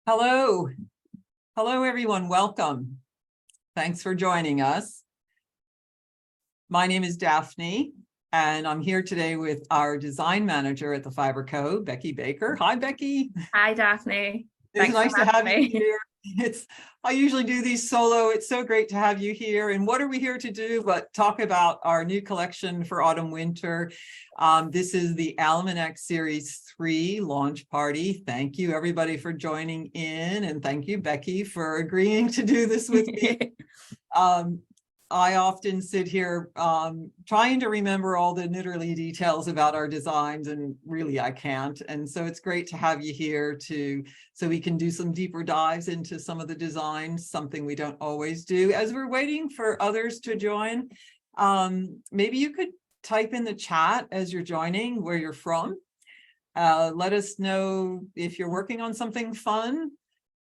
Hello. Hello, everyone. Welcome. Thanks for joining us. My name is Daphne, and I'm here today with our design manager at the Fibre Co, Becky Baker. Hi, Becky. Hi, Daphne. It's nice to have you here. I usually do these solo. It's so great to have you here. And what are we here to do but talk about our new collection for autumn winter. This is the Almanac Series III launch party. Thank you everybody for joining in, and thank you Becky for agreeing to do this with me. I often sit here trying to remember all the knitterly details about our designs, and really I can't. And so it's great to have you here so we can do some deeper dives into some of the designs, something we don't always do. As we're waiting for others to join, maybe you could type in the chat as you're joining where you're from. Let us know if you're working on something fun,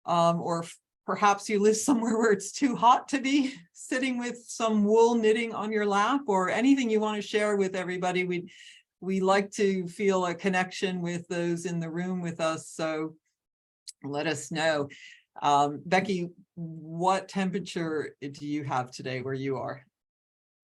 or perhaps you live somewhere where it's too hot to be sitting with some wool knitting on your lap, or anything you want to share with everybody. We like to feel a connection with those in the room with us, so let us know. Becky, what temperature do you have today where you are?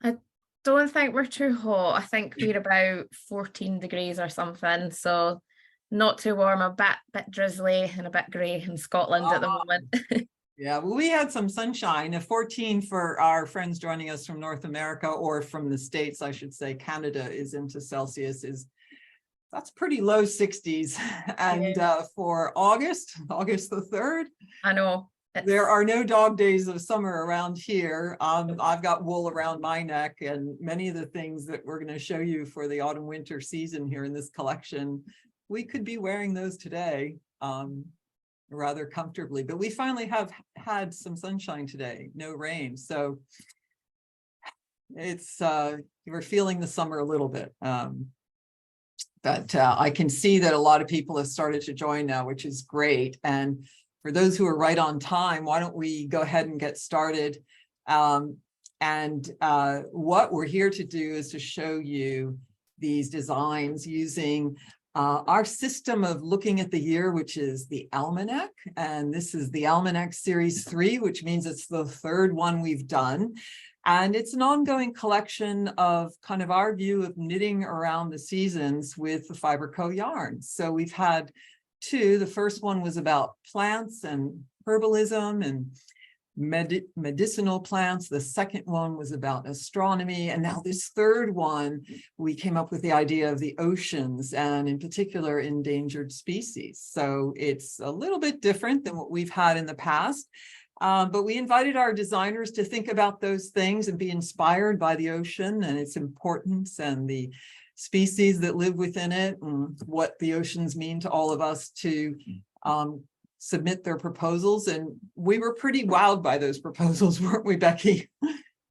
I don't think we're too hot. I think we're about 14 degrees or something, so not too warm, a bit drizzly and a bit grey in Scotland at the moment. Yeah, well, we had some sunshine. 14 for our friends joining us from North America, or from the States, I should say. Canada is into Celsius, that's pretty low 60s. And for August the 3rd, I know. There are no dog days of summer around here. I've got wool around my neck, and many of the things that we're going to show you for the autumn winter season here in this collection, we could be wearing those today rather comfortably. But we finally have had some sunshine today, no rain. So it's we're feeling the summer a little bit. But I can see that a lot of people have started to join now, which is great. And for those who are right on time, why don't we go ahead and get started? What we're here to do is to show you these designs using our system of looking at the year, which is the Almanac. And this is the Almanac Series III, which means it's the third one we've done. And it's an ongoing collection of kind of our view of knitting around the seasons with the Fibre Co yarns. So we've had two. The first one was about plants and herbalism and medicinal plants. The second one was about astronomy. And now this third one, we came up with the idea of the oceans, and in particular endangered species. So it's a little bit different than what we've had in the past. But we invited our designers to think about those things and be inspired by the ocean and its importance and the species that live within it, and what the oceans mean to all of us, to submit their proposals. And we were pretty wowed by those proposals, weren't we, Becky?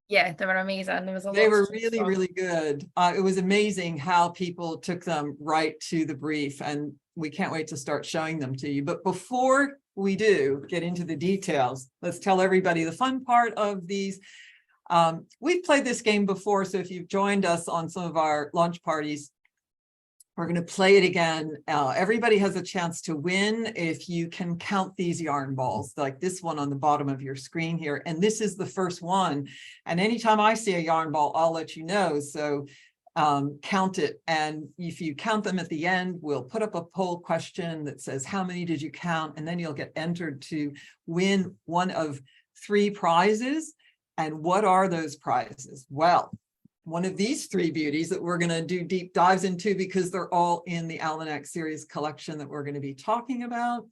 Yeah, they were amazing. They were really, really good. It was amazing how people took them right to the brief, and we can't wait to start showing them to you. But before we do get into the details, let's tell everybody the fun part of these. We've played this game before, so if you've joined us on some of our launch parties, we're going to play it again. Everybody has a chance to win if you can count these yarn balls, like this one on the bottom of your screen here. And this is the first one. And anytime I see a yarn ball, I'll let you know. So count it. And if you count them at the end, we'll put up a poll question that says, how many did you count? And then you'll get entered to win one of 3 prizes. And what are those prizes? Well, one of these 3 beauties that we're going to do deep dives into, because they're all in the Almanac series collection that we're going to be talking about.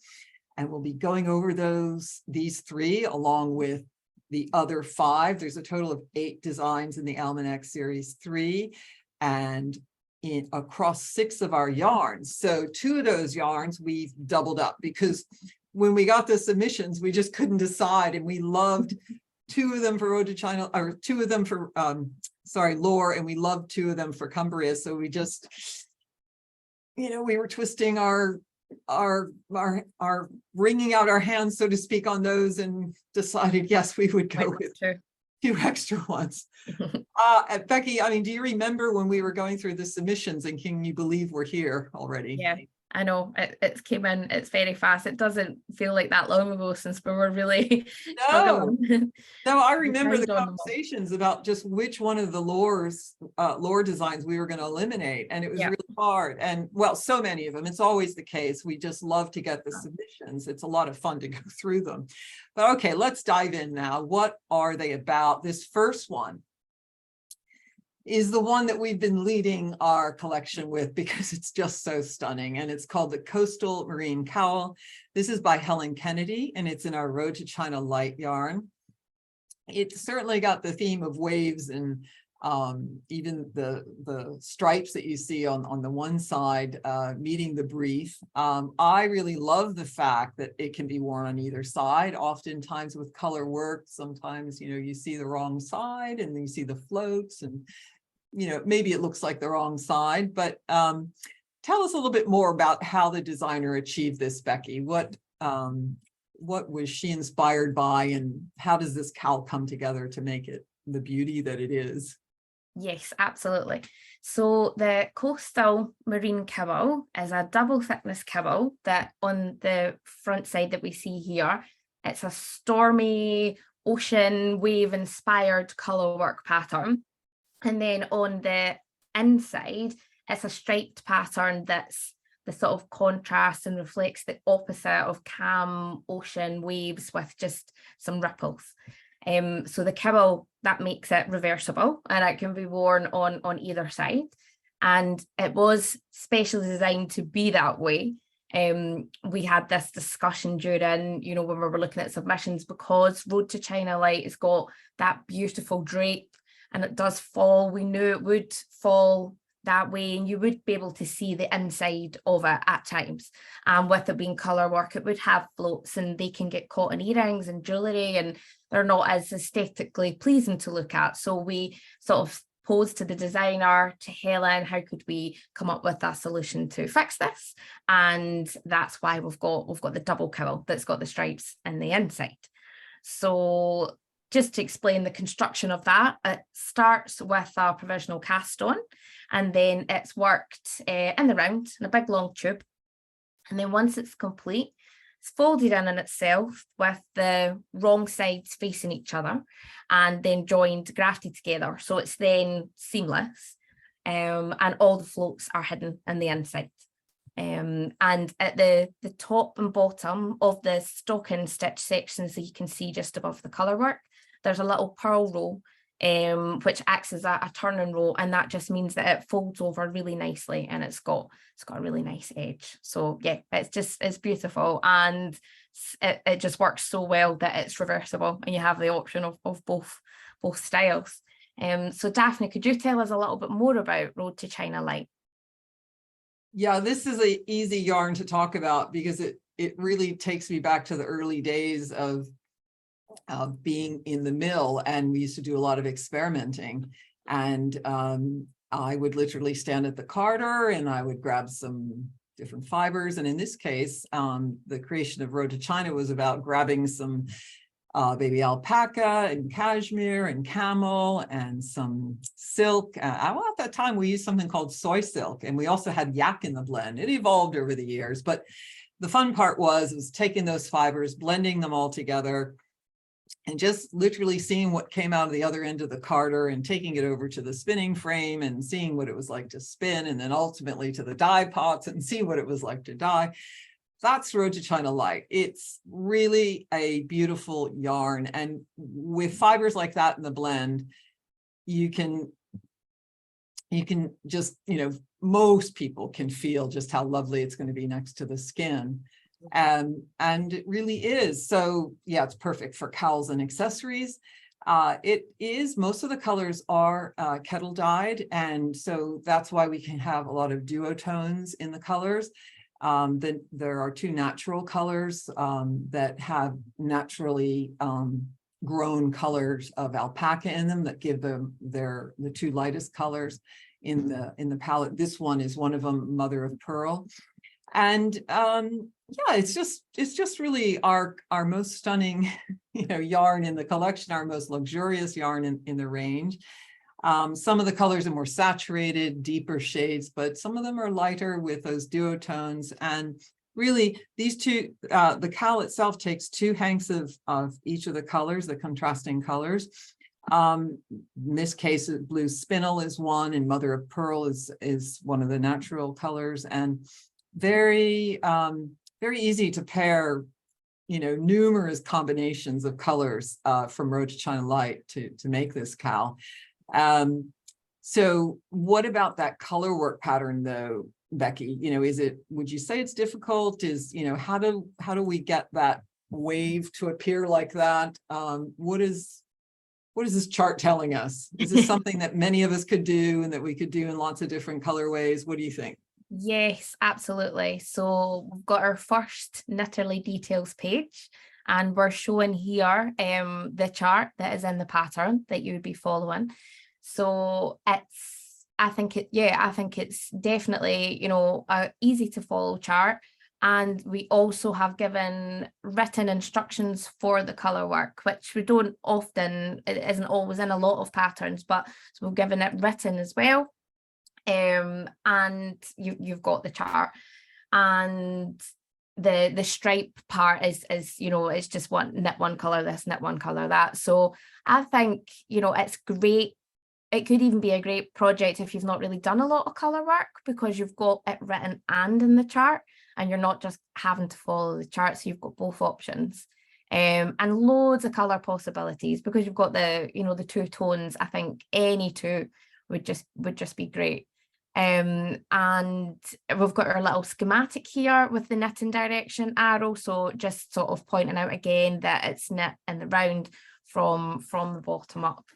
And we'll be going over these 3 along with the other 5. There's a total of 8 designs in the Almanac Series III, and across 6 of our yarns. So 2 of those yarns we've doubled up, because when we got the submissions, we just couldn't decide, and we loved 2 of them for Road to China, or 2 of them for lore, and we loved 2 of them for Cumbria. So we just, we were twisting our wringing out our hands, so to speak, on those, and decided, yes, we would go with 2 extra ones. Becky, I mean, do you remember when we were going through the submissions, and can you believe we're here already? Yeah, I know it's came in, it's very fast. It doesn't feel like that long ago since we were really No, struggling. no, I remember the Decide on them all. conversations about just which one of the lore designs we were going to eliminate. And it was Yeah. really hard. And well, so many of them. It's always the case. We just love to get the submissions. It's a lot of fun to go through them. But okay, let's dive in now. What are they about? This first one is the one that we've been leading our collection with because it's just so stunning. And it's called the Coastal Marine Cowl. This is by Helen Kennedy, and it's in our Road to China Light yarn. It's certainly got the theme of waves and even the stripes that you see on the one side meeting the brief. I really love the fact that it can be worn on either side. Oftentimes with color work, sometimes, you know, you see the wrong side and then you see the floats and, you know, maybe it looks like the wrong side, but tell us a little bit more about how the designer achieved this, Becky. What was she inspired by, and how does this cowl come together to make it the beauty that it is? Yes, absolutely. So the Coastal Marine Cowl is a double thickness cowl that on the front side that we see here, it's a stormy ocean wave inspired colour work pattern. And then on the inside, it's a striped pattern that's the sort of contrast and reflects the opposite of calm ocean waves with just some ripples. So the cowl, that makes it reversible and it can be worn on either side. And it was specially designed to be that way. We had this discussion during, you know, when we were looking at submissions, because Road to China Light has got that beautiful drape and it does fall. We knew it would fall that way and you would be able to see the inside of it at times. And with it being colour work, it would have floats and they can get caught in earrings and jewellery and they're not as aesthetically pleasing to look at. So we sort of posed to the designer, to Helen, how could we come up with a solution to fix this? And that's why we've got the double cowl that's got the stripes in the inside. So just to explain the construction of that, it starts with a provisional cast on, and then it's worked in the round in a big long tube. And then once it's complete, it's folded in itself with the wrong sides facing each other and then joined, grafted together. So it's then seamless and all the floats are hidden in the inside. And at the top and bottom of the stocking stitch sections that you can see just above the colour work, there's a little purl row which acts as a turning row, and that just means that it folds over really nicely and it's got a really nice edge. So yeah, it's beautiful, and it just works so well that it's reversible and you have the option of both styles. So Daphne, could you tell us a little bit more about Road to China Light? Yeah, this is an easy yarn to talk about because it really takes me back to the early days of being in the mill, and we used to do a lot of experimenting, and I would literally stand at the carder and I would grab some different fibers, and in this case the creation of Road to China was about grabbing some baby alpaca and cashmere and camel and some silk. At that time we used something called soy silk, and we also had yak in the blend. It evolved over the years, but the fun part was taking those fibers, blending them all together, and just literally seeing what came out of the other end of the carder and taking it over to the spinning frame and seeing what it was like to spin, and then ultimately to the dye pots and see what it was like to dye. That's Road to China Light. It's really a beautiful yarn, and with fibers like that in the blend, you can just, you know, most people can feel just how lovely it's going to be next to the skin. And it really is. So yeah, it's perfect for cowls and accessories. Most of the colors are kettle dyed, and so that's why we can have a lot of duotones in the colors. Then there are two natural colors that have naturally grown colors of alpaca in them that give them the two lightest colors in the palette. This one is one of them, Mother of Pearl. And yeah, it's just really our most stunning, you know, yarn in the collection, our most luxurious yarn in the range. Some of the colors are more saturated, deeper shades, but some of them are lighter with those duotones. And really, these two, the cowl itself takes 2 hanks of each of the colors, the contrasting colors. In this case, blue spinel is one, and mother of pearl is one of the natural colors, and very easy to pair, numerous combinations of colors from Road to China Light to make this cowl. So what about that color work pattern though, Becky? Would you say it's difficult? How do we get that wave to appear like that? What is this chart telling us? Is this something that many of us could do and that we could do in lots of different colorways? What do you think? Yes, absolutely. So we've got our first Knitterly Details page, and we're showing here the chart that is in the pattern that you would be following. So I think it's definitely, a easy to follow chart. And we also have given written instructions for the color work, which we don't often, it isn't always in a lot of patterns, but so we've given it written as well. And you've got the chart, and the stripe part is it's just knit one color this, knit one color that. So I think it's great. It could even be a great project if you've not really done a lot of color work, because you've got it written and in the chart, and you're not just having to follow the chart. So you've got both options, and loads of color possibilities, because you've got the 2 tones. I think any 2 would just be great. And we've got our little schematic here with the knitting direction arrow, so just sort of pointing out again that it's knit in the round from the bottom up,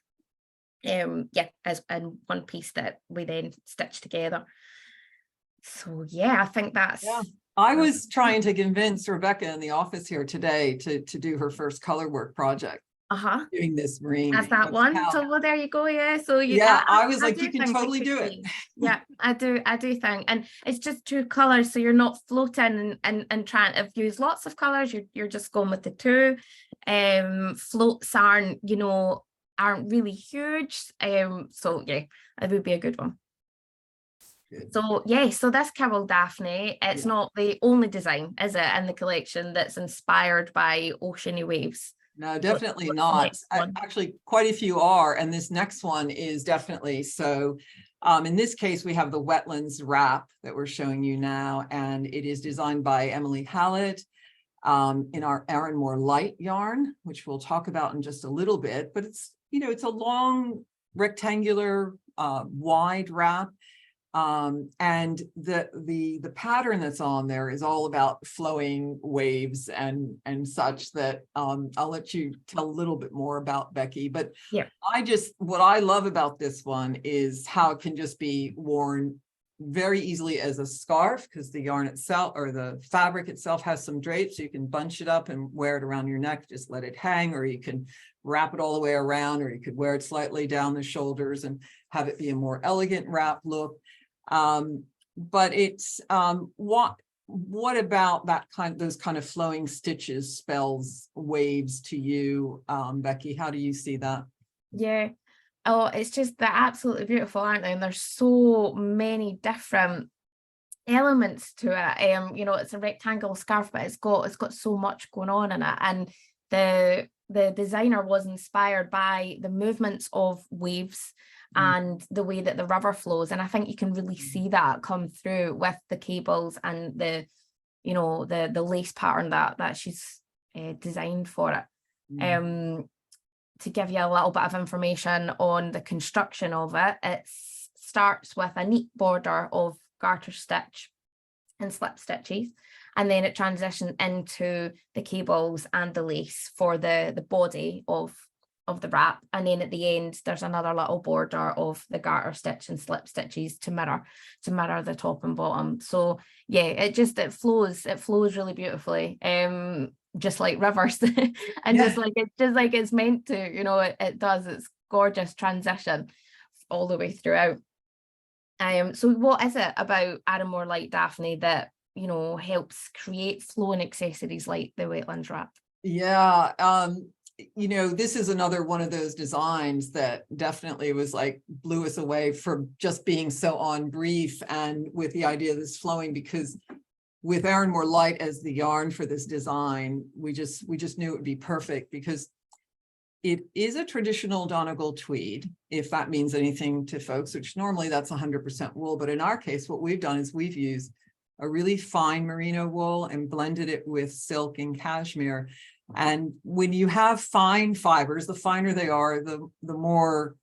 as in one piece that we then stitch together. So I think that's I was trying to convince Rebecca in the office here today to do her first color work project. Doing this marine. That's that one. So well, there you go. So I was like, you can totally do it. Yeah, I do think, and it's just 2 colors, so you're not floating and trying to use lots of colors. You're just going with the 2. Floats aren't really huge. So it would be a good one. Good. So this cowl, Daphne, it's not the only design, is it, in the collection that's inspired by oceany waves? No, definitely not. Actually, quite a few are, and this next one is definitely so. In this case, we have the Wetlands wrap that we're showing you now, and it is designed by Émilie Hallet in our Aran Moore Light yarn, which we'll talk about in just a little bit. But it's it's a long, rectangular, wide wrap. And the pattern that's on there is all about flowing waves and such that I'll let you tell a little bit more about, Becky. But what I love about this one is how it can just be worn very easily as a scarf, because the yarn itself, or the fabric itself, has some drape, so you can bunch it up and wear it around your neck, just let it hang, or you can wrap it all the way around, or you could wear it slightly down the shoulders and have it be a more elegant wrap look. But it's what about those kind of flowing stitches spells waves to you, Becky? How do you see that? Oh, it's just, they're absolutely beautiful, aren't they? And there's so many different elements to it. It's a rectangle scarf, but it's got so much going on in it, and the designer was inspired by the movements of waves and the way that the river flows, and I think you can really see that come through with the cables and the lace pattern that she's designed for it. To give you a little bit of information on the construction of it, it starts with a neat border of garter stitch and slip stitches, and then it transitions into the cables and the lace for the body of the wrap, and then at the end there's another little border of the garter stitch and slip stitches to mirror the top and bottom. So it flows really beautifully, just like rivers and just like it's meant to, it does. It's gorgeous transition all the way throughout. So what is it about Aran Moore Light, Daphne, that helps create flowing accessories like the Wetlands wrap? you know, this is another one of those designs that definitely was like blew us away for just being so on brief and with the idea of this flowing, because with Aran Moore Light as the yarn for this design, we just knew it would be perfect, because it is a traditional Donegal tweed, if that means anything to folks, which normally that's 100% wool. But in our case, what we've done is we've used a really fine merino wool and blended it with silk and cashmere. And when you have fine fibers, the finer they are, the more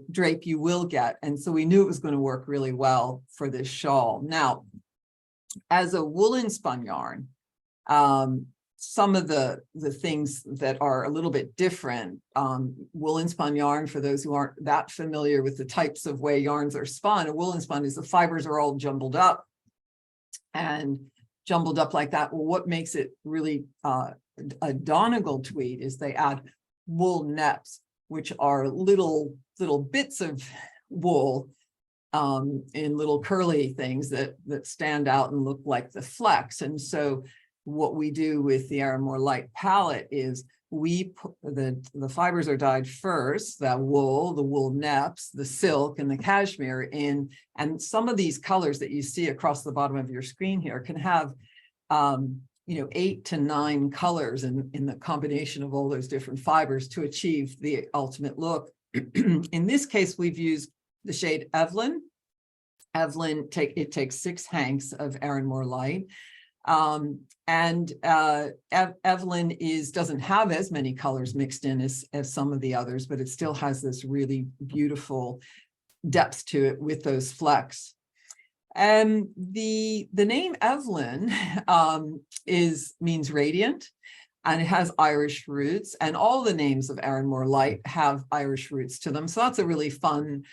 drape you will get. And so we knew it was going to work really well for this shawl. Now, as a woolen spun yarn, some of the things that are a little bit different, woolen spun yarn, for those who aren't that familiar with the types of way yarns are spun, a woolen spun is the fibers are all jumbled up like that. Well, what makes it really a Donegal tweed is they add wool neps, which are little bits of wool in little curly things that stand out and look like the flecks. And so what we do with the Aran Moore Light palette is we put the fibers are dyed first, the wool neps, the silk, and the cashmere in. And some of these colors that you see across the bottom of your screen here can have 8 to 9 colors in the combination of all those different fibers to achieve the ultimate look. In this case, we've used the shade Evelyn. It takes 6 hanks of Aran Moore Light. Evelyn doesn't have as many colors mixed in as some of the others, but it still has this really beautiful depth to it with those flecks. And the name Evelyn means radiant, and it has Irish roots, and all the names of Aran Moore Light have Irish roots to them. So that's a really fun,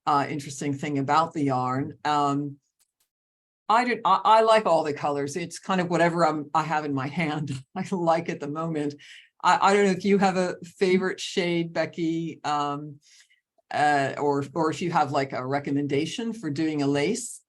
interesting thing about the yarn. I like all the colors. It's kind of whatever I have in my hand, I like at the moment. I don't know if you have a favorite shade, Becky, or if you have like a recommendation for doing a lace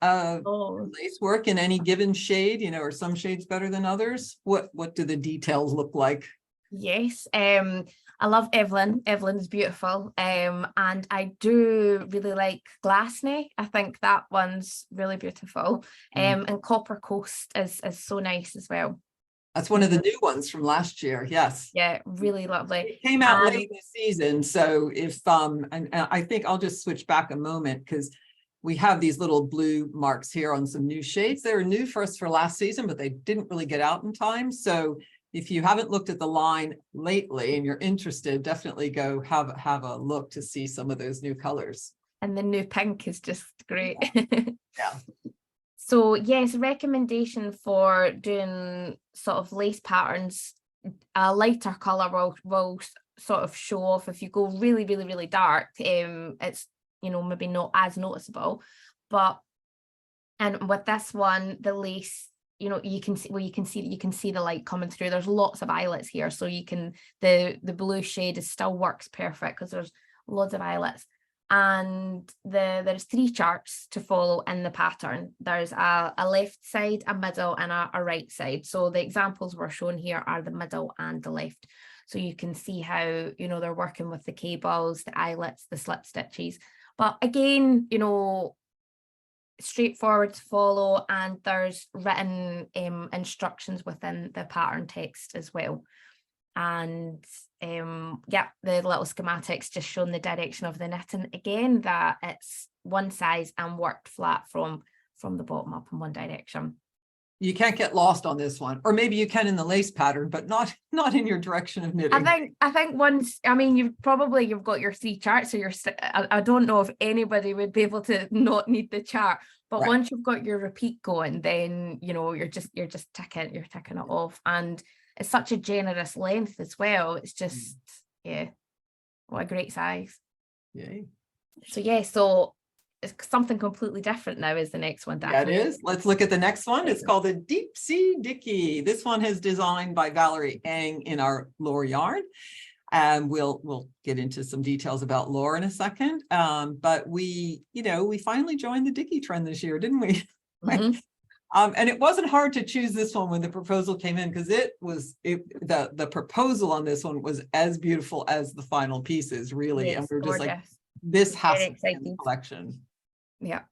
work in any given shade, or some shades better than others. What do the details look like? Yes, I love Evelyn. Evelyn's beautiful. And I do really like Glassney. I think that one's really beautiful. And Copper Coast is so nice as well. That's one of the new ones from last year. Yes. Yeah, really lovely. It came out late this season. So if and I think I'll just switch back a moment, because we have these little blue marks here on some new shades. They were new for us for last season, but they didn't really get out in time. So if you haven't looked at the line lately and you're interested, definitely go have a look to see some of those new colors. And the new pink is just great. Yeah. So yes, recommendation for doing sort of lace patterns, a lighter color will sort of show off. If you go really, really, really dark, it's maybe not as noticeable. And with this one, the lace, you can see the light coming through. There's lots of eyelets here, so the blue shade still works perfect because there's lots of eyelets. And there's 3 charts to follow in the pattern. There's a left side, a middle, and a right side. So the examples we're shown here are the middle and the left. So you can see how they're working with the cables, the eyelets, the slip stitches. But again, straightforward to follow, and there's written instructions within the pattern text as well. And the little schematics just showing the direction of the knitting, again, that it's one size and worked flat from the bottom up in one direction. You can't get lost on this one, or maybe you can in the lace pattern, but not in your direction of knitting. I think once, you've got your 3 charts, so I don't know if anybody would be able to not need the chart, but right. Once you've got your repeat going, then you're just ticking it off, and it's such a generous length as well. It's just what a great size. Yay. So it's something completely different now is the next one. Daphne. Yeah, it is. Let's look at the next one. It's called the Deep Sea Dicky. This one is designed by Valerie Ng in our lore yarn. And we'll get into some details about lore in a second. But we finally joined the Dicky trend this year, didn't we? Mm-hmm. And it wasn't hard to choose this one when the proposal came in, because the proposal on this one was as beautiful as the final pieces, really. Yes, and we're just like, gorgeous. this has Very to be in the excited. collection. Yeah.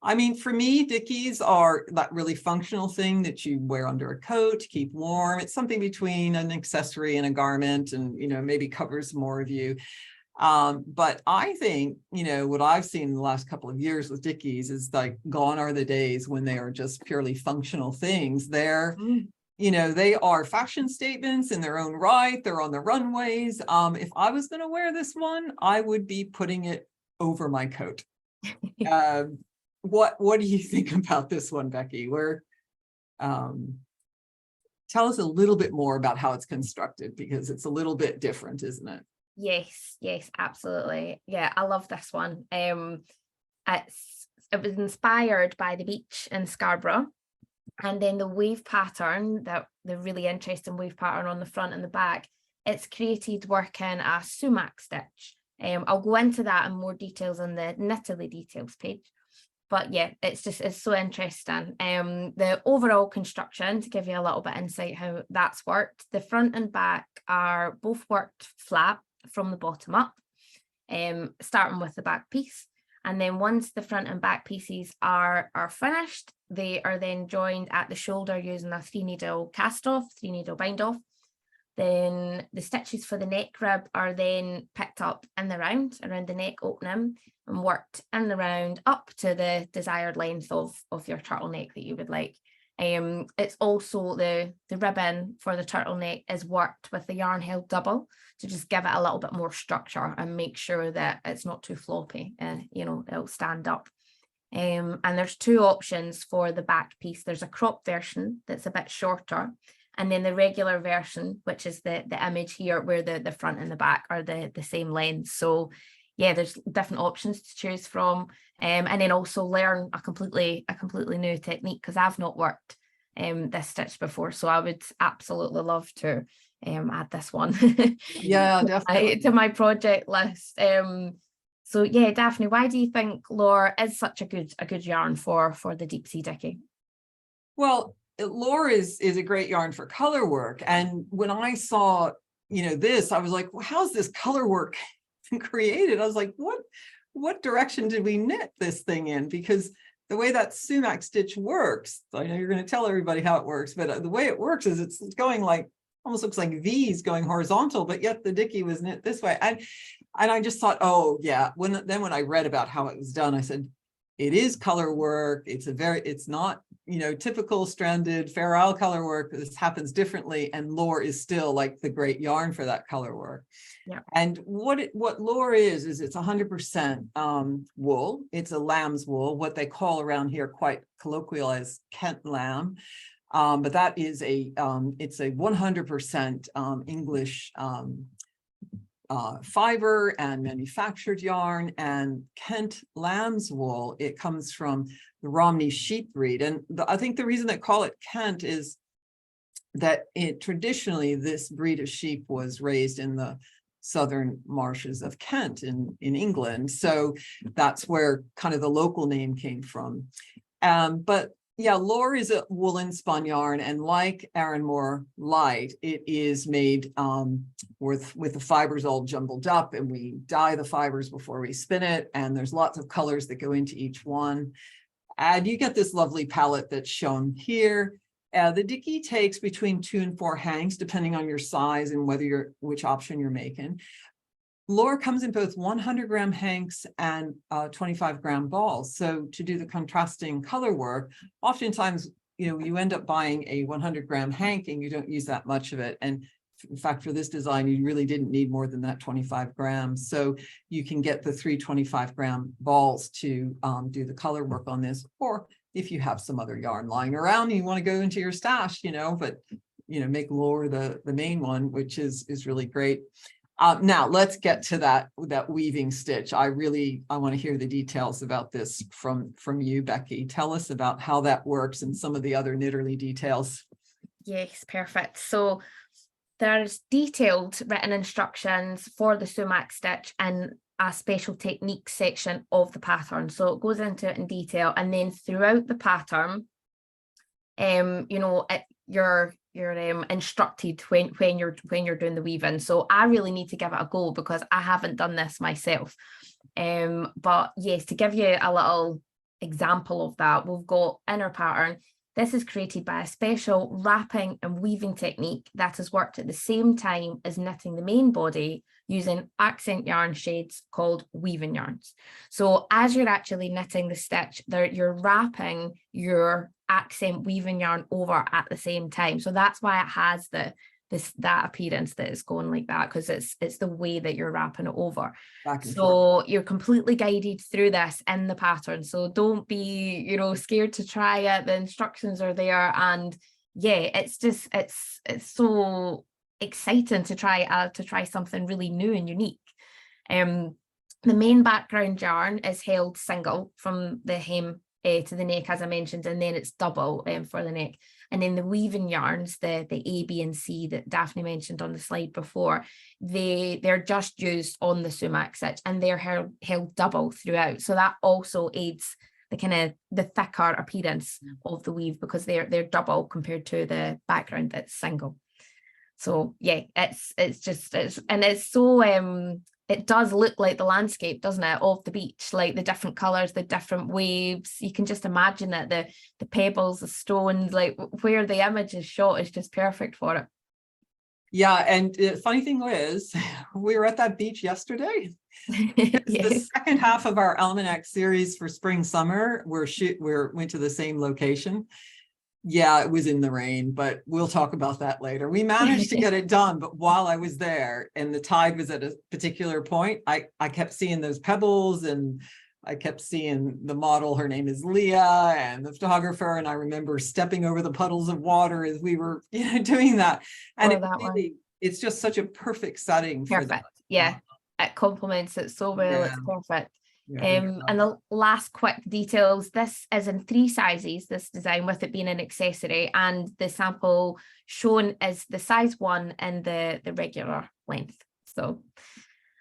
I mean, for me, Dickies are that really functional thing that you wear under a coat to keep warm. It's something between an accessory and a garment, and, you know, maybe covers more of you. But I think, you know, what I've seen in the last couple of years with Dickies is like, gone are the days when they are just purely functional things. They're, you know, they are fashion statements in their own right. They're on the runways. If I was going to wear this one, I would be putting it over my coat. What do you think about this one, Becky? Tell us a little bit more about how it's constructed, because it's a little bit different, isn't it? Yes, absolutely. Yeah, I love this one. It was inspired by the beach in Scarborough, and then the wave pattern, that the really interesting wave pattern on the front and the back, it's created working a sumac stitch. I'll go into that in more details on the Knitterly details page. But yeah, it's so interesting. The overall construction, to give you a little bit insight how that's worked, the front and back are both worked flat from the bottom up, starting with the back piece. And then once the front and back pieces are finished, they are then joined at the shoulder using a 3-needle cast off, 3-needle bind off. Then the stitches for the neck rib are then picked up in the round around the neck opening and worked in the round up to the desired length of your turtleneck that you would like. It's also the ribbon for the turtleneck is worked with the yarn held double to just give it a little bit more structure and make sure that it's not too floppy, you know, it'll stand up. And there's two options for the back piece. There's a crop version that's a bit shorter, and then the regular version, which is the image here, where the front and the back are the same length. So yeah, there's different options to choose from, and then also learn a completely new technique, because I've not worked this stitch before, so I would absolutely love to add this one Yeah, definitely to my project list. So yeah, Daphne, why do you think Lore is such a good yarn for the deep sea Dicky? Well, Lore is a great yarn for color work, and when I saw, you know, this, I was like, well, how's this color work created? I was like, what direction did we knit this thing in? Because the way that sumac stitch works, I know you're going to tell everybody how it works, but the way it works is it's going like, almost looks like V's going horizontal, but yet the Dicky was knit this way. And I just thought, oh yeah, when I read about how it was done, I said, it is color work. It's not, you know, typical stranded Fair Isle color work. This happens differently, and Lore is still like the great yarn for that color work. Yeah. And what Lore is it's 100% wool. It's a lamb's wool, what they call around here quite colloquial as Kent lamb. But that is it's a 100% English fiber and manufactured yarn. And Kent lamb's wool, it comes from the Romney sheep breed. And I think the reason they call it Kent is that traditionally this breed of sheep was raised in the southern marshes of Kent in England. So that's where kind of the local name came from. But yeah, Lore is a woolen spun yarn, and like Aran Moore Light, it is made with the fibers all jumbled up, and we dye the fibers before we spin it, and there's lots of colors that go into each one. And you get this lovely palette that's shown here. The Dicky takes between 2 and 4 hanks, depending on your size and which option you're making. Lore comes in both 100-gram hanks and 25-gram balls. So to do the contrasting color work, oftentimes, you know, you end up buying a 100-gram hank and you don't use that much of it. And in fact, for this design, you really didn't need more than that 25 grams. So you can get the 3 25-gram balls to do the color work on this. Or if you have some other yarn lying around and you want to go into your stash, you know, but, you know, make Lore the main one, which is really great. Now let's get to that weaving stitch. I want to hear the details about this from you, Becky. Tell us about how that works and some of the other knitterly details. Yes, perfect. So there's detailed written instructions for the sumac stitch in a special technique section of the pattern. So it goes into it in detail, and then throughout the pattern, you know, you're instructed when you're doing the weaving. So I really need to give it a go because I haven't done this myself. But yes, to give you a little example of that, we've got inner pattern. This is created by a special wrapping and weaving technique that is worked at the same time as knitting the main body using accent yarn shades called weaving yarns. So as you're actually knitting the stitch, you're wrapping your accent weaving yarn over at the same time. So that's why it has that appearance that it's going like that, because it's the way that you're wrapping it over. So you're completely guided through this in the pattern. So don't be, you know, scared to try it. The instructions are there, and yeah, it's so exciting to try something really new and unique. The main background yarn is held single from the hem to the neck, as I mentioned, and then it's double for the neck. And then the weaving yarns, the A, B, and C that Daphne mentioned on the slide before, they're just used on the sumac stitch, and they're held double throughout. So that also aids the thicker appearance of the weave, because they're double compared to the background that's single. So yeah, it's so it does look like the landscape, doesn't it, of the beach, like the different colors, the different waves. You can just imagine it, the pebbles, the stones, like where the image is shot is just perfect for it. Yeah, and the funny thing is, we were at that beach yesterday. It's the second half of our Almanac series for spring summer. Went to the same location. Yeah, it was in the rain, but we'll talk about that later. We managed to get it done, but while I was there and the tide was at a particular point, I kept seeing those pebbles, and I kept seeing the model. Her name is Leah, and the photographer. And I remember stepping over the puddles of water as we were, doing that. And it's just such a perfect setting for that. Yeah, it complements it so well. Yeah. It's perfect. And the last quick details, this is in 3 sizes, this design, with it being an accessory, and the sample shown is the size 1 and the regular length. So,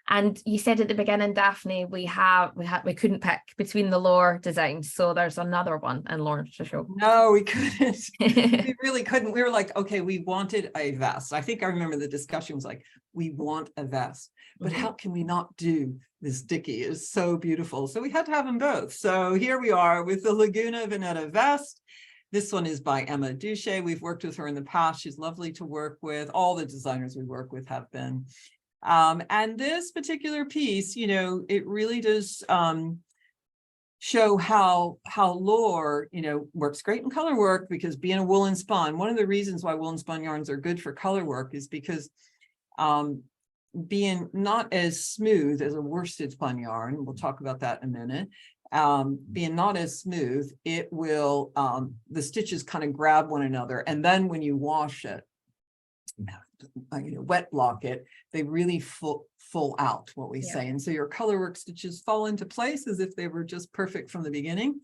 and you said at the beginning, Daphne, we couldn't pick between the lore designs, so there's another one in lore to show. No, we couldn't. We really couldn't. We were like, okay, we wanted a vest. I think I remember the discussion was like, we want a vest, but how can we not do this Dicky? Is so beautiful. So we had to have them both. So here we are with the Laguna Veneta vest. This one is by Emma Ducher. We've worked with her in the past. She's lovely to work with. All the designers we work with have been. And this particular piece, it really does show how lore, works great in color work, because being a woolen spun, one of the reasons why woolen spun yarns are good for color work is because being not as smooth as a worsted spun yarn, we'll talk about that in a minute, being not as smooth, it will, the stitches kind of grab one another. And then when you wash it, wet block it, they really full out, what we say. And so your color work stitches fall into place as if they were just perfect from the beginning.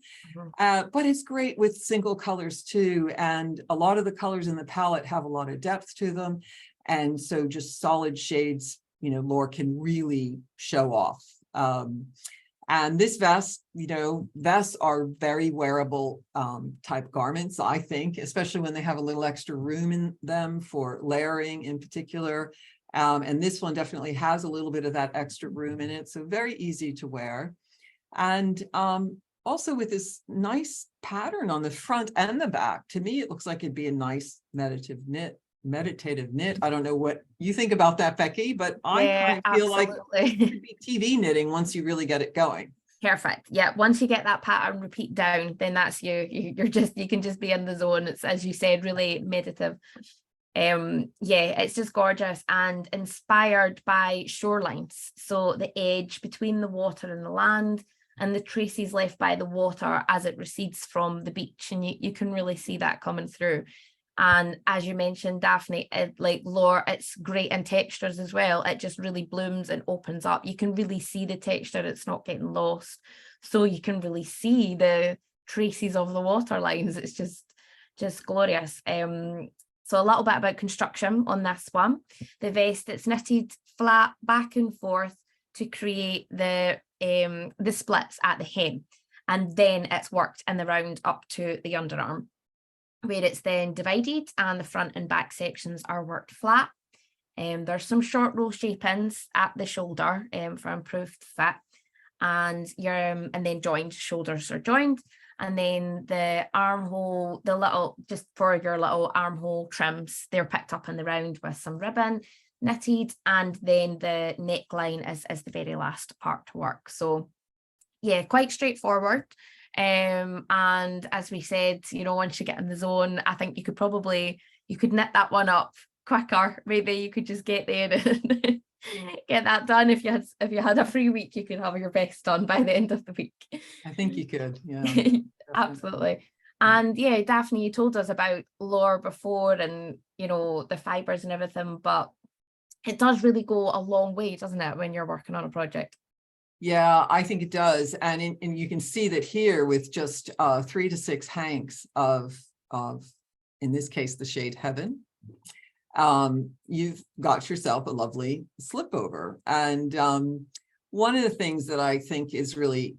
But it's great with single colors too. And a lot of the colors in the palette have a lot of depth to them. And so just solid shades, lore can really show off. And this vest, vests are very wearable type garments, I think, especially when they have a little extra room in them for layering in particular. And this one definitely has a little bit of that extra room in it. So very easy to wear. And also with this nice pattern on the front and the back, to me, it looks like it'd be a nice meditative knit. I don't know what you think about that, Becky, but I kind of feel like it could be TV knitting once you really get it going. Perfect. Yeah, once you get that pattern repeat down, then that's you can just be in the zone. It's, as you said, really meditative. It's just gorgeous and inspired by shorelines. So the edge between the water and the land, and the traces left by the water as it recedes from the beach, and you can really see that coming through. And as you mentioned, Daphne, lore, it's great in textures as well. It just really blooms and opens up. You can really see the texture. It's not getting lost. So you can really see the traces of the water lines. It's just glorious. So a little bit about construction on this one. The vest, it's knitted flat back and forth to create the splits at the hem. And then it's worked in the round up to the underarm. where it's then divided and the front and back sections are worked flat. There's some short roll shape-ins at the shoulder for improved fit, and then joined, shoulders are joined, and then the armhole, the little, just for your little armhole trims, they're picked up in the round with some ribbon knitted, and then the neckline is the very last part to work. So yeah, quite straightforward. And as we said, you know, once you get in the zone, I think you could knit that one up quicker. Maybe you could just get there and get that done. If you had a free week, you could have your best done by the end of the week. I think you could, yeah. Absolutely. And yeah, Daphne, you told us about lore before, and you know, the fibers and everything, but it does really go a long way, doesn't it, when you're working on a project? Yeah, I think it does. And you can see that here with just 3 to 6 hanks of, in this case, the shade Heaven, you've got yourself a lovely slip over. And one of the things that I think is really,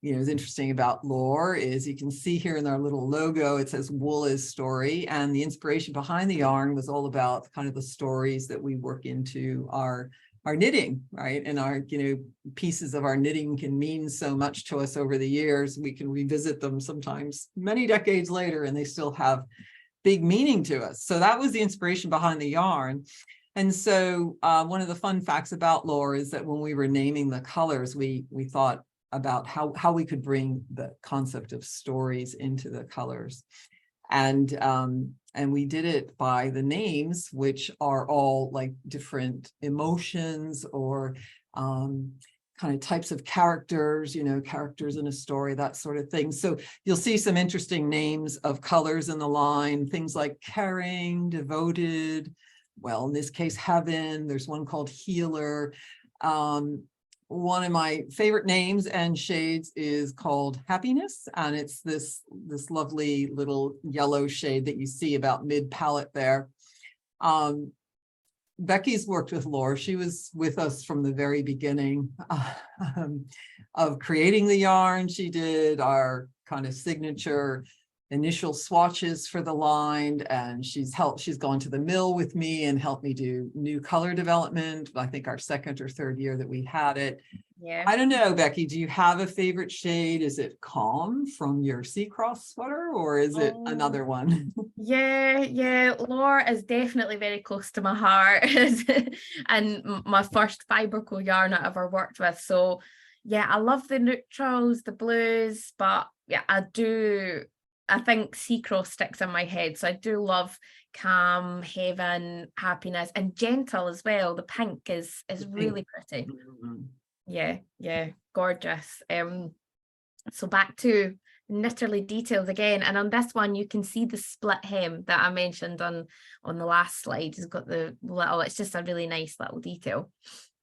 is interesting about lore is you can see here in our little logo, it says wool is story. And the inspiration behind the yarn was all about kind of the stories that we work into our knitting, right? And our, pieces of our knitting can mean so much to us over the years. We can revisit them sometimes many decades later, and they still have big meaning to us. So that was the inspiration behind the yarn. And so one of the fun facts about lore is that when we were naming the colors, we thought about how we could bring the concept of stories into the colors. And we did it by the names, which are all like different emotions or kind of types of characters, characters in a story, that sort of thing. So you'll see some interesting names of colors in the line, things like caring, devoted, well, in this case, heaven. There's one called healer. One of my favorite names and shades is called happiness, and it's this lovely little yellow shade that you see about mid palette there. Becky's worked with lore. She was with us from the very beginning of creating the yarn. She did our kind of signature initial swatches for the line, and she's gone to the mill with me and helped me do new color development. I think our 2nd or 3rd year that we had it. Yeah. I don't know, Becky, do you have a favorite shade? Is it Calm from your Sea Cross sweater, or is it another one? Yeah. Lore is definitely very close to my heart, and my first Fibre Co yarn I ever worked with. So yeah, I love the neutrals, the blues, but yeah, I think Sea Cross sticks in my head. So I do love calm, heaven, happiness, and gentle as well. The pink is really pretty. Mm-hmm. Yeah, gorgeous. So back to knitterly details again, and on this one you can see the split hem that I mentioned on the last slide. It's got the little, it's just a really nice little detail.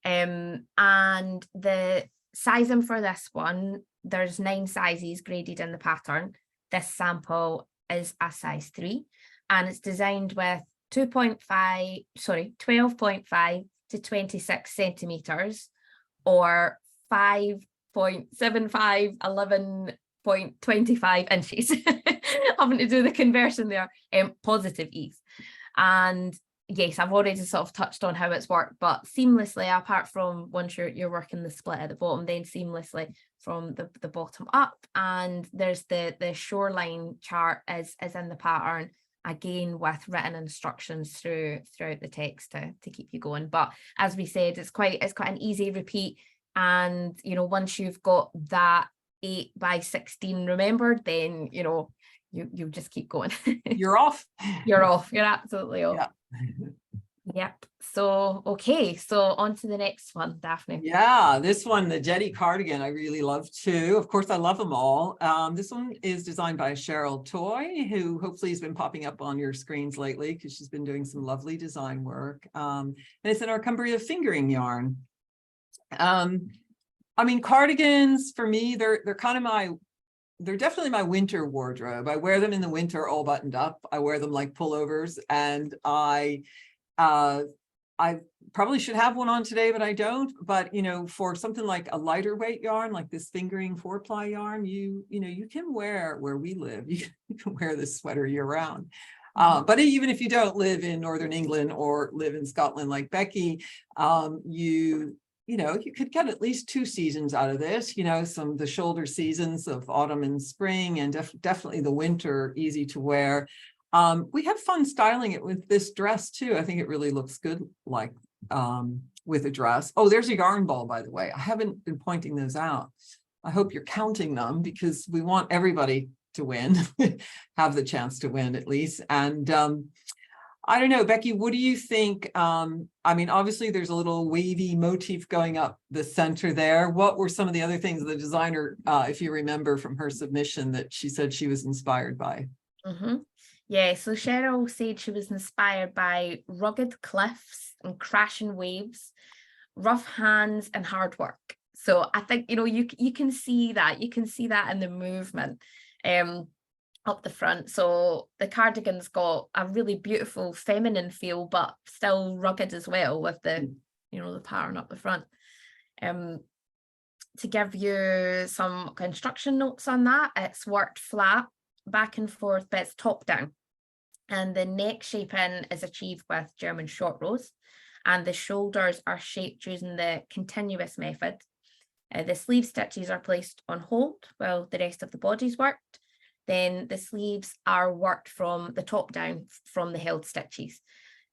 And the sizing for this one, there's 9 sizes graded in the pattern. This sample is a size 3, and it's designed with 12.5 to 26 centimeters, or 5.75, 11.25 inches. Having to do the conversion there, positive ease. And yes, I've already sort of touched on how it's worked, but seamlessly, apart from once you're working the split at the bottom, then seamlessly from the bottom up. And there's the shoreline chart is in the pattern, again with written instructions throughout the text to keep you going. But as we said, it's quite an easy repeat, and once you've got that 8 by 16 remembered, then you just keep going. You're off. You're absolutely off. Yeah. Yep. So okay, so on to the next one, Daphne. Yeah, this one, the Jetty cardigan, I really love too. Of course, I love them all. This one is designed by Cheryl Toy, who hopefully has been popping up on your screens lately because she's been doing some lovely design work. And it's in our Cumbria fingering yarn. I mean, cardigans for me, they're definitely my winter wardrobe. I wear them in the winter all buttoned up. I wear them like pullovers, and I I probably should have one on today, but I don't. But, you know, for something like a lighter weight yarn, like this fingering 4-ply yarn, you know, you can wear where we live. You can wear this sweater year round. But even if you don't live in Northern England or live in Scotland like Becky, you know, you could get at least 2 seasons out of this, you know, the shoulder seasons of autumn and spring, and definitely the winter, easy to wear. We have fun styling it with this dress too. I think it really looks good, like with a dress. Oh, there's a yarn ball, by the way. I haven't been pointing those out. I hope you're counting them, because we want everybody to win, have the chance to win at least. And I don't know, Becky, what do you think? I mean, obviously there's a little wavy motif going up the center there. What were some of the other things the designer, if you remember from her submission, that she said she was inspired by? Yeah, so Cheryl said she was inspired by rugged cliffs and crashing waves, rough hands and hard work. So I think, you know, you can see that. You can see that in the movement up the front. So the cardigan's got a really beautiful feminine feel, but still rugged as well, with the, you know, the pattern up the front. To give you some construction notes on that, it's worked flat, back and forth, but it's top down. And the neck shaping is achieved with German short rows, and the shoulders are shaped using the continuous method. The sleeve stitches are placed on hold while the rest of the body's worked. Then the sleeves are worked from the top down from the held stitches.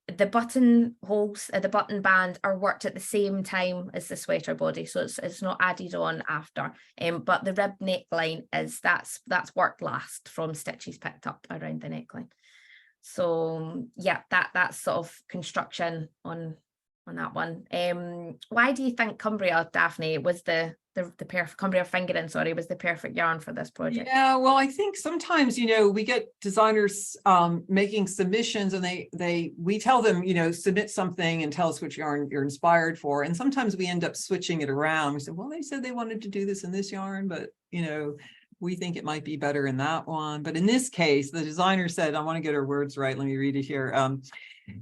The button holes, the button band are worked at the same time as the sweater body, so it's not added on after. But the rib neckline that's worked last from stitches picked up around the neckline. So yeah, that's sort of construction on that one. Why do you think Cumbria, Daphne, was the perfect Cumbria fingering, sorry, was the perfect yarn for this project? Yeah, well, I think sometimes, you know, we get designers making submissions, and we tell them, you know, submit something and tell us which yarn you're inspired for. And sometimes we end up switching it around. We say, well, they said they wanted to do this in this yarn, but, you know, we think it might be better in that one. But in this case, the designer said, I want to get her words right. Let me read it here.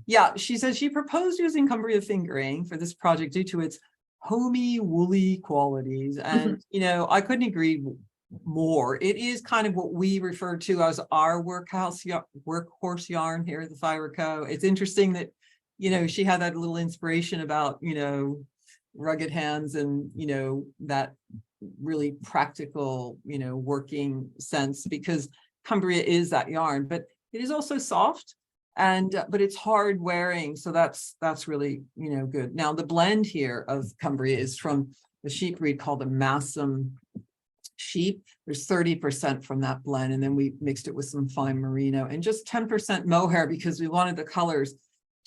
Yeah, she says she proposed using Cumbria fingering for this project due to its homey, woolly qualities. And, you know, I couldn't agree more. It is kind of what we refer to as our workhorse yarn here at the Fibre Co. It's interesting that, you know, she had that little inspiration about, you know, rugged hands and, you know, that really practical, you know, working sense, because Cumbria is that yarn, but it is also soft. And but it's hard wearing, so that's really, you know, good. Now the blend here of Cumbria is from the sheep breed called the Massum sheep. There's 30% from that blend, and then we mixed it with some fine merino and just 10% mohair, because we wanted the colors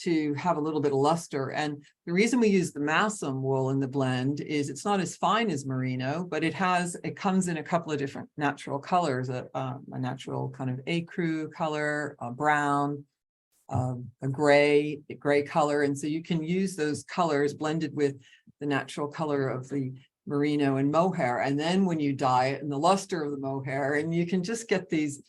to have a little bit of luster. And the reason we use the Massum wool in the blend is it's not as fine as merino, but it comes in a couple of different natural colors, a natural kind of ecru color, a brown, a gray color. And so you can use those colors blended with the natural color of the merino and mohair. And then when you dye it, and the luster of the mohair, and you can just get these,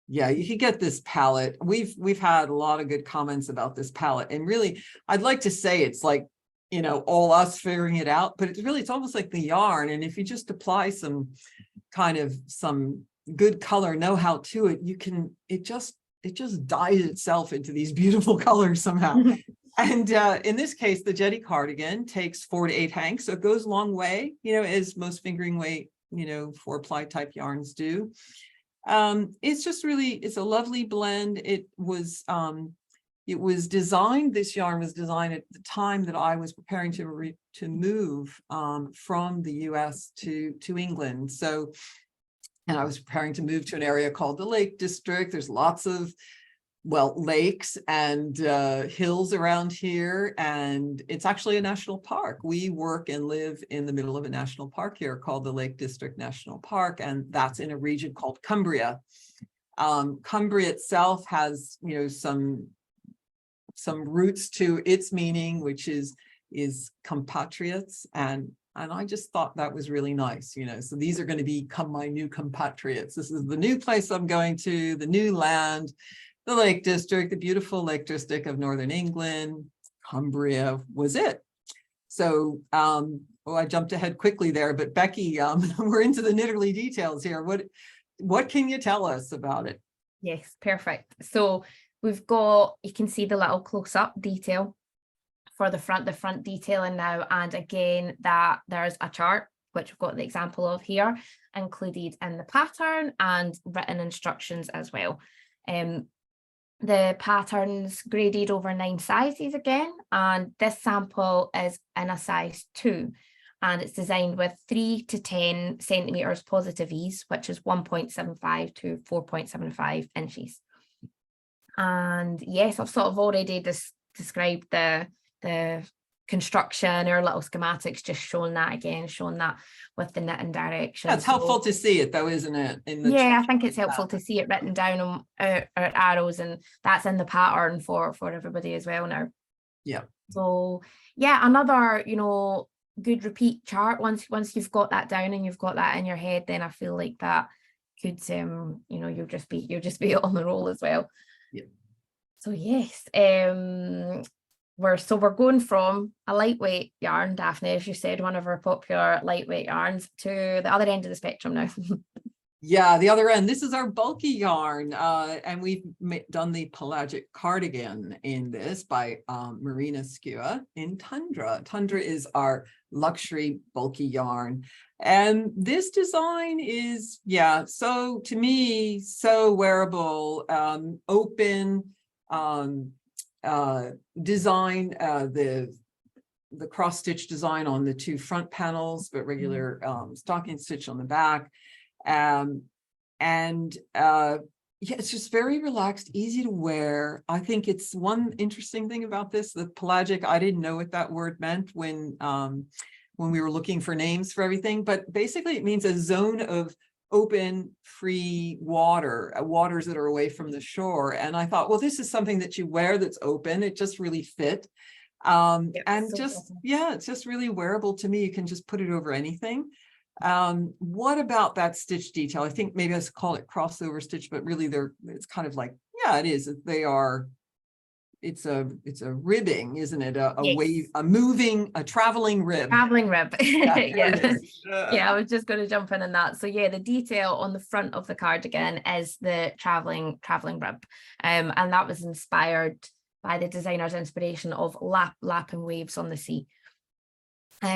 yeah, you can get this palette. We've had a lot of good comments about this palette. And really, I'd like to say it's like, you know, all us figuring it out, but it's almost like the yarn. And if you just apply some good color know-how to it, it just dyes itself into these beautiful colors somehow. And in this case, the Jetty cardigan takes 4 to 8 hanks, so it goes a long way, you know, as most fingering weight, you know, 4-ply type yarns do. It's just really, it's a lovely blend. It was designed, this yarn was designed at the time that I was preparing to move from the US to England. So, and I was preparing to move to an area called the Lake District. There's lots of, well, lakes and hills around here, and it's actually a national park. We work and live in the middle of a national park here called the Lake District National Park, and that's in a region called Cumbria. Cumbria itself has, you know, some roots to its meaning, which is compatriots, and I just thought that was really nice, you know. So these are going to become my new compatriots. This is the new place I'm going to, the new land, the Lake District, the beautiful Lake District of Northern England. Cumbria was it. So, I jumped ahead quickly there, but Becky, we're into the nitty details here. What can you tell us about it? Yes, perfect. So we've got, you can see the little close-up detail for the front detailing now. And again, that there's a chart, which we've got the example of here, included in the pattern and written instructions as well. The pattern's graded over 9 sizes again, and this sample is in a size 2, and it's designed with 3 to 10 centimeters positive ease, which is 1.75 to 4.75 inches. And yes, I've sort of already described the construction or little schematics, just showing that again, showing that with the knitting direction. That's helpful to see it though, isn't it? Yeah, I think it's helpful to see it written down on our arrows, and that's in the pattern for everybody as well now. Yeah. So yeah, another, you know, good repeat chart. Once you've got that down and you've got that in your head, then I feel like that could you know, you'll just be on the roll as well. Yeah. So yes, we're going from a lightweight yarn, Daphne, as you said, one of our popular lightweight yarns, to the other end of the spectrum now. Yeah, the other end. This is our bulky yarn, and we've done the Pelagic cardigan in this by Marina Skua in Tundra. Tundra is our luxury bulky yarn, and this design is, yeah, so to me, so wearable, open design, the cross stitch design on the 2 front panels, but regular stocking stitch on the back. Yeah, it's just very relaxed, easy to wear. I think it's one interesting thing about this, the pelagic. I didn't know what that word meant when we were looking for names for everything, but basically it means a zone of open, free water, waters that are away from the shore. And I thought, well, this is something that you wear that's open. It just really fit. And so just, awesome. yeah, it's just really wearable to me. You can just put it over anything. What about that stitch detail? I think maybe I should call it crossover stitch, but really it's kind of like, yeah, it is. It's a ribbing, isn't it? A Yes. wave, a traveling rib. Traveling rib. Yeah, Yeah. Yeah, I was just going to jump in on that. So yeah, the detail on the front of the cardigan is the traveling rib. And that was inspired by the designer's inspiration of lapping waves on the sea. We've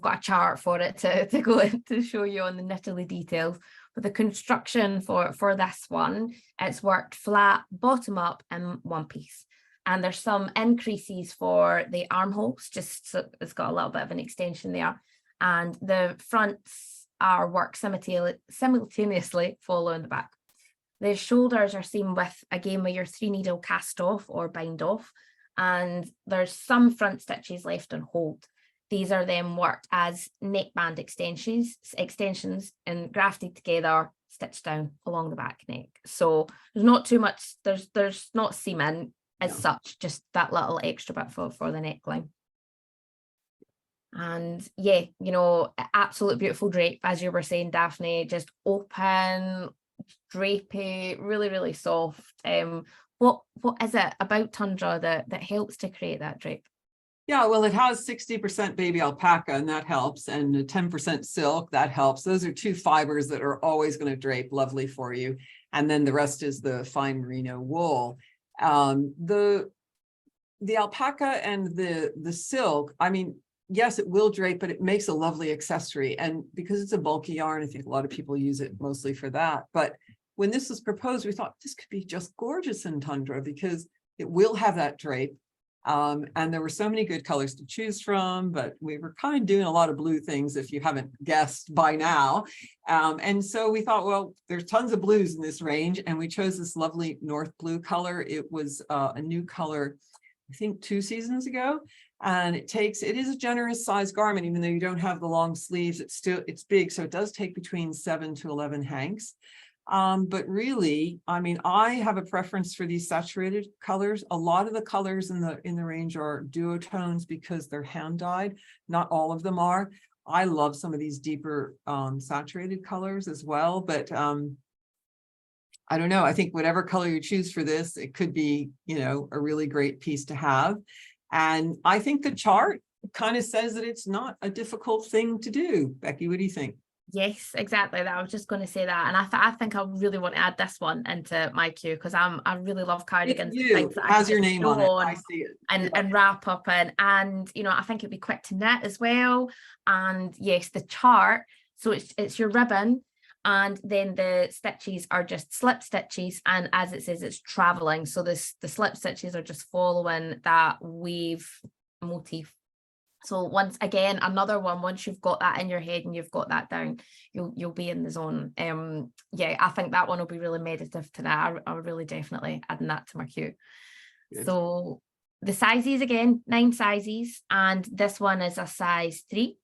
got a chart for it to go in to show you on the nittily details. But the construction for this one, it's worked flat, bottom up in one piece. And there's some increases for the armholes, just so it's got a little bit of an extension there. And the fronts are worked simultaneously following the back. The shoulders are sewn with, again, with your 3-needle cast off or bind off. And there's some front stitches left on hold. These are then worked as neckband extensions and grafted together, stitched down along the back neck. So there's not too much, there's not seaming as such, just that little extra bit for the neckline. And yeah, you know, absolute beautiful drape, as you were saying, Daphne, just open, drapey, really, really soft. What is it about Tundra that helps to create that drape? Yeah, well, it has 60% baby alpaca, and that helps, and 10% silk, that helps. Those are 2 fibers that are always going to drape lovely for you. And then the rest is the fine merino wool. The alpaca and the silk, I mean, yes, it will drape, but it makes a lovely accessory. And because it's a bulky yarn, I think a lot of people use it mostly for that. But when this was proposed, we thought this could be just gorgeous in Tundra because it will have that drape. And there were so many good colors to choose from, but we were kind of doing a lot of blue things, if you haven't guessed by now. And so we thought, well, there's tons of blues in this range, and we chose this lovely North blue color. It was a new color, I think 2 seasons ago, and it is a generous size garment, even though you don't have the long sleeves. It's big, so it does take between 7 to 11 hanks. But really, I mean, I have a preference for these saturated colors. A lot of the colors in the range are duotones because they're hand dyed. Not all of them are. I love some of these deeper saturated colors as well, but I don't know. I think whatever color you choose for this, it could be, you know, a really great piece to have. And I think the chart kind of says that it's not a difficult thing to do. Becky, what do you think? Yes, exactly that. I was just going to say that, and I think I really want to add this one into my queue because I really love cardigans. It has your name on it. I see it. And wrap up in, and you know, I think it'd be quick to knit as well. And yes, the chart. So it's your ribbon, and then the stitches are just slip stitches, and as it says, it's traveling. So the slip stitches are just following that wave motif. So once again, another one, once you've got that in your head and you've got that down, you'll be in the zone. Yeah, I think that one will be really meditative tonight. I would really definitely adding that to my queue. Yes. So the sizes again, 9 sizes, and this one is a size 3.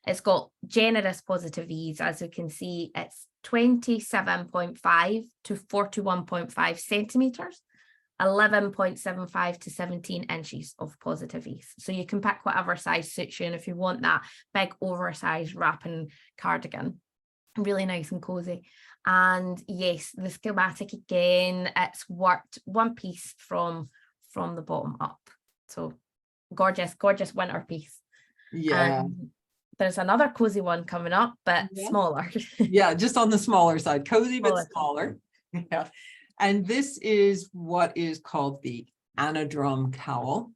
It's got generous positive ease. As you can see, it's 27.5 to 41.5 centimeters. 11.75 to 17 inches of positive ease. So you can pick whatever size suits you. And if you want that big oversized wrapping cardigan, really nice and cozy. And yes, the schematic again, it's worked one piece from the bottom up. So gorgeous, gorgeous winter piece. Yeah. There's another cozy one coming up, but smaller. Yeah, just on the smaller side, cozy, but smaller. Yeah. And this is what is called the Anadrome cowl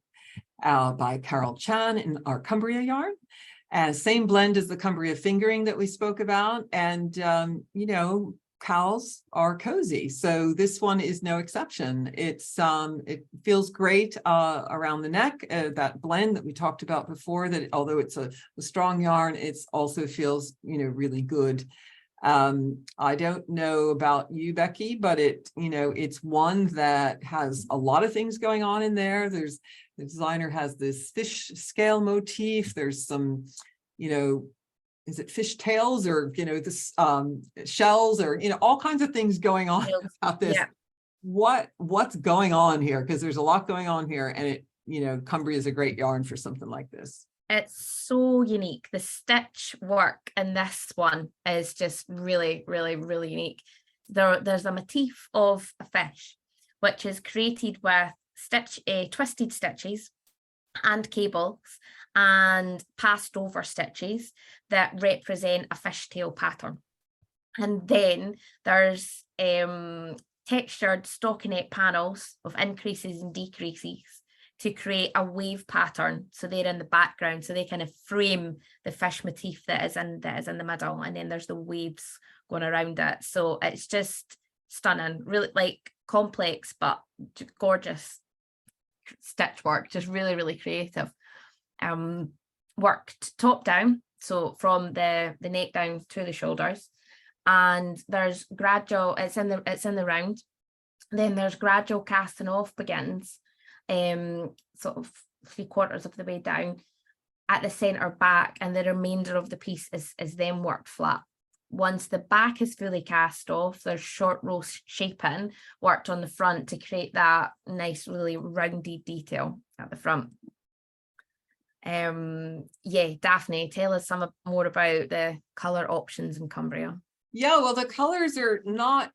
by Cheryl Toy in our Cumbria yarn. Same blend as the Cumbria fingering that we spoke about. And, you know, cowls are cozy. So this one is no exception. It's it feels great around the neck. That blend that we talked about before, that although it's a strong yarn, it also feels, you know, really good. I don't know about you, Becky, but it's one that has a lot of things going on in there. The designer has this fish scale motif. There's some, you know, is it fish tails or, you know, this shells or, you know, all kinds of things going on about this. Yeah. What's going on here? Because there's a lot going on here, and Cumbria is a great yarn for something like this. It's so unique. The stitch work in this one is just really, really, really unique. There's a motif of a fish, which is created with twisted stitches and cables and passed over stitches that represent a fishtail pattern. And then there's textured stockinette panels of increases and decreases to create a wave pattern. So they're in the background, so they kind of frame the fish motif that is in the middle, and then there's the waves going around it. So it's just stunning, really like complex but gorgeous stitch work, just really, really creative. Worked top down, so from the neck down to the shoulders, and there's gradual, it's in the round, then there's gradual casting off begins sort of 3/4 of the way down at the center back, and the remainder of the piece is then worked flat. Once the back is fully cast off, there's short row shaping worked on the front to create that nice, really rounded detail at the front. Daphne, tell us some more about the color options in Cumbria. Yeah, well, the colors are not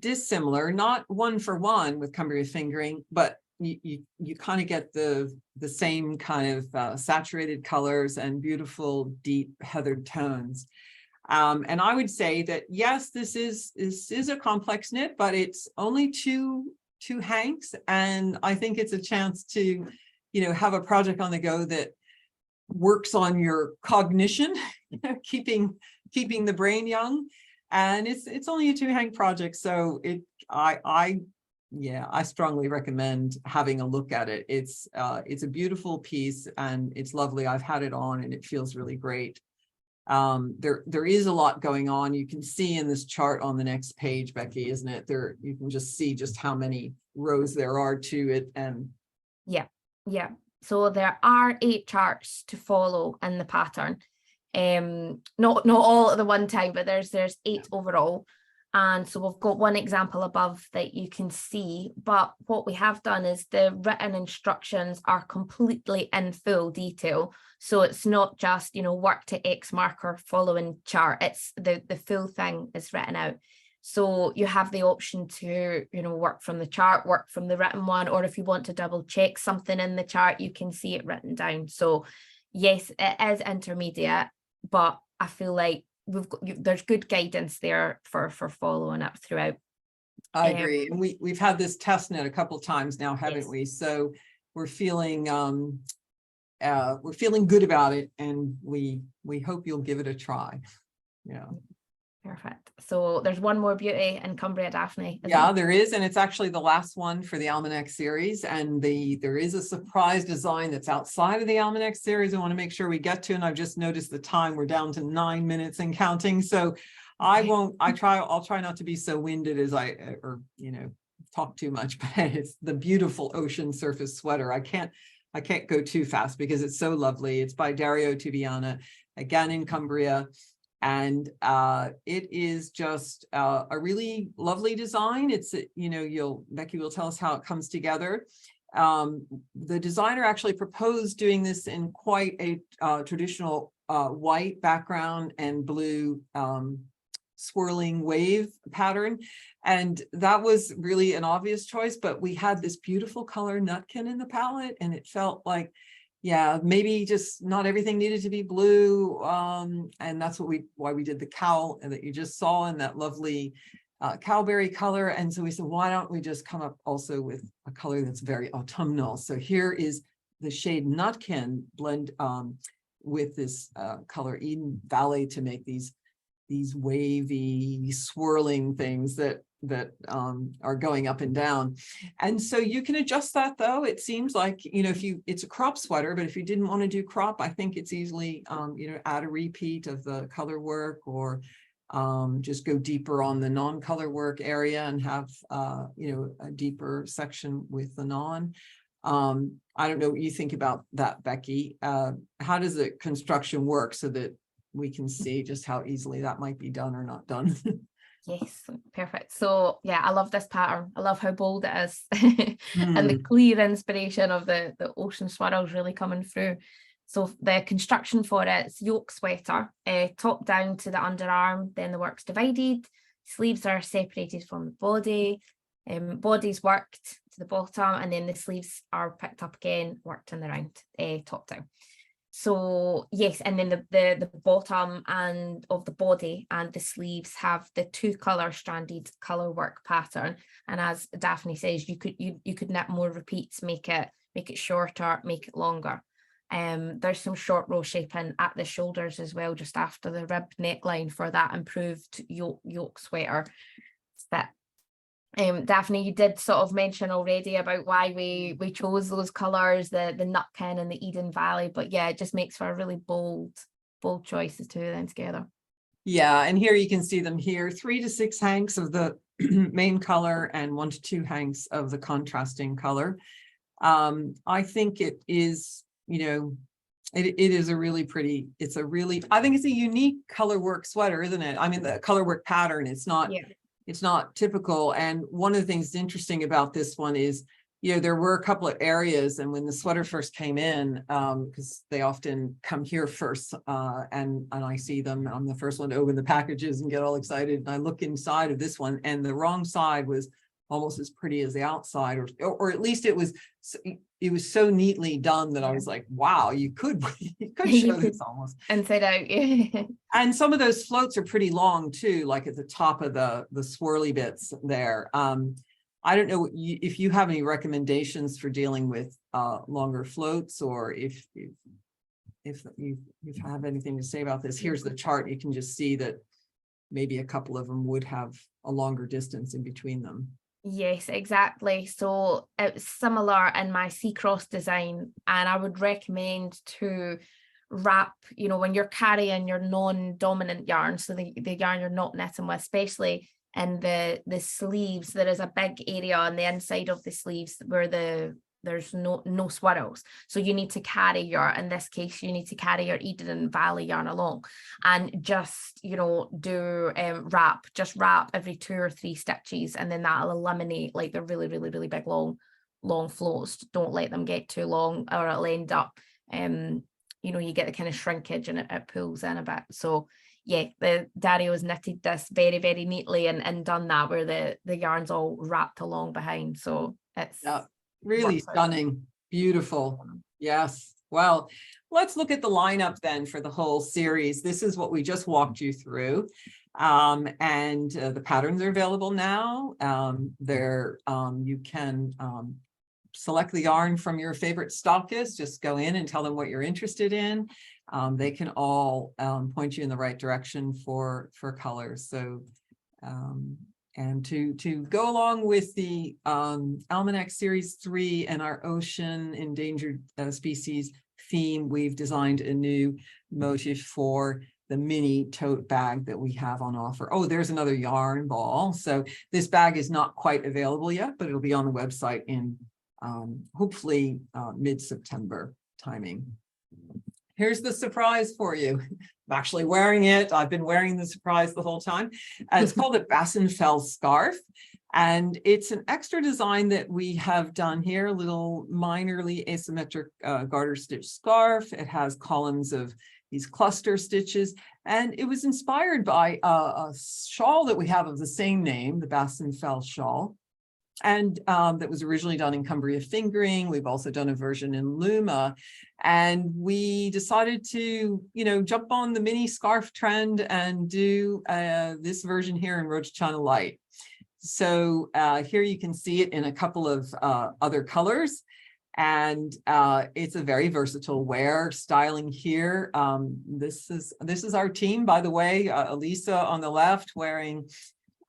dissimilar, not one for one with Cumbria fingering, but you kind of get the same kind of saturated colors and beautiful deep heathered tones. And I would say that yes, this is a complex knit, but it's only two hanks, and I think it's a chance to have a project on the go that works on your cognition, keeping the brain young. And it's only a 2-hank project, so I strongly recommend having a look at it. It's a beautiful piece, and it's lovely. I've had it on and it feels really great. There is a lot going on. You can see in this chart on the next page, Becky, isn't it? There, you can just see just how many rows there are to it. And yeah. So there are 8 charts to follow in the pattern. Not all at the one time, but there's 8 overall. And so we've got one example above that you can see, but what we have done is the written instructions are completely in full detail. So it's not just, work to X marker following chart. It's the full thing is written out. So you have the option to, you know, work from the chart, work from the written one, or if you want to double check something in the chart, you can see it written down. So yes, it is intermediate, but I feel like there's good guidance there for following up throughout. I agree. And we've had this test net a couple times now, haven't Yes. we? So we're feeling good about it, and we hope you'll give it a try. Yeah. Perfect. So there's one more beauty in Cumbria, Daphne. Yeah, there is, and it's actually the last one for the Almanac series, and there is a surprise design that's outside of the Almanac series I want to make sure we get to, and I've just noticed the time, we're down to 9 minutes and counting, so I'll try not to be so winded as talk too much, but it's the beautiful ocean surface sweater. I can't go too fast because it's so lovely. It's by Dario, Tubiana, again in Cumbria. And it is just a really lovely design. It's, Becky will tell us how it comes together. The designer actually proposed doing this in quite a traditional white background and blue swirling wave pattern. And that was really an obvious choice, but we had this beautiful color Nutkin in the palette, and it felt like, yeah, maybe just not everything needed to be blue. And that's why we did the cowl that you just saw in that lovely cowberry color. And so we said, why don't we just come up also with a color that's very autumnal? So here is the shade Nutkin blend with this color Eden Valley to make these wavy swirling things that are going up and down. And so you can adjust that, though. It seems like, it's a crop sweater, but if you didn't want to do crop, I think it's easily, add a repeat of the color work, or just go deeper on the non-color work area and have, a deeper section with the non. I don't know what you think about that, Becky. How does the construction work so that we can see just how easily that might be done or not done? Yes, perfect. So yeah, I love this pattern. I love how bold it is and the clear inspiration of the ocean swirls really coming through. So the construction for it's yoke sweater, top down to the underarm, then the work's divided, sleeves are separated from the body, body's worked to the bottom, and then the sleeves are picked up again, worked in the round, top down. So yes, and then the bottom and of the body and the sleeves have the 2 color stranded color work pattern. And as Daphne says, you could knit more repeats, make it shorter, make it longer. There's some short row shaping at the shoulders as well, just after the ribbed neckline for that improved yoke sweater fit. Daphne, you did sort of mention already about why we chose those colours, the Nutkin and the Eden Valley, but yeah, it just makes for a really bold choices, 2 of them together. Yeah, and here you can see them here, 3 to 6 hanks of the main color and 1 to 2 hanks of the contrasting color. I think it is, it is a really pretty, I think it's a unique color work sweater, isn't it? I mean, the color work pattern, it's not typical. And one of the things interesting about this one is, there were a couple of areas, and when the sweater first came in, because they often come here first, and I see them, I'm the first one to open the packages and get all excited, and I look inside of this one, and the wrong side was almost as pretty as the outside, or at least it was so neatly done that I was like, wow, you could show this almost inside out. Yeah. And some of those floats are pretty long too, like at the top of the swirly bits there. I don't know if you have any recommendations for dealing with longer floats, or if you have anything to say about this. Here's the chart. You can just see that maybe a couple of them would have a longer distance in between them. Yes, exactly. So it's similar in my Sea Cross design, and I would recommend to wrap, when you're carrying your non-dominant yarn, so the yarn you're not knitting with, especially in the sleeves, there is a big area on the inside of the sleeves where there's no swirls, so you need to carry in this case you need to carry your Eden Valley yarn along, and just do wrap every 2 or 3 stitches, and then that'll eliminate like the really, really, really big long floats. Don't let them get too long, or it'll end up you get the kind of shrinkage and it pulls in a bit. So yeah, the Dario's knitted this very, very neatly and done that where the yarn's all wrapped along behind. So it's really stunning, beautiful. Yes. Well, let's look at the lineup then for the whole series. This is what we just walked you through. And the patterns are available now. You can select the yarn from your favorite stockist, just go in and tell them what you're interested in. They can all point you in the right direction for colors. So, and to go along with the Almanac Series III and our ocean endangered species theme, we've designed a new motif for the mini tote bag that we have on offer. Oh, there's another yarn ball. So this bag is not quite available yet, but it'll be on the website in hopefully mid-September timing. Here's the surprise for you. I'm actually wearing it. I've been wearing the surprise the whole time. It's called a Bassenfell scarf. And it's an extra design that we have done here, a little minorly asymmetric garter stitch scarf. It has columns of these cluster stitches. And it was inspired by a shawl that we have of the same name, the Bassenfell shawl. And that was originally done in Cumbria fingering. We've also done a version in Luma. And we decided to, jump on the mini scarf trend and do this version here in Rose China Light. So here you can see it in a couple of other colors. And it's a very versatile wear styling here. This is our team, by the way. Elisa on the left wearing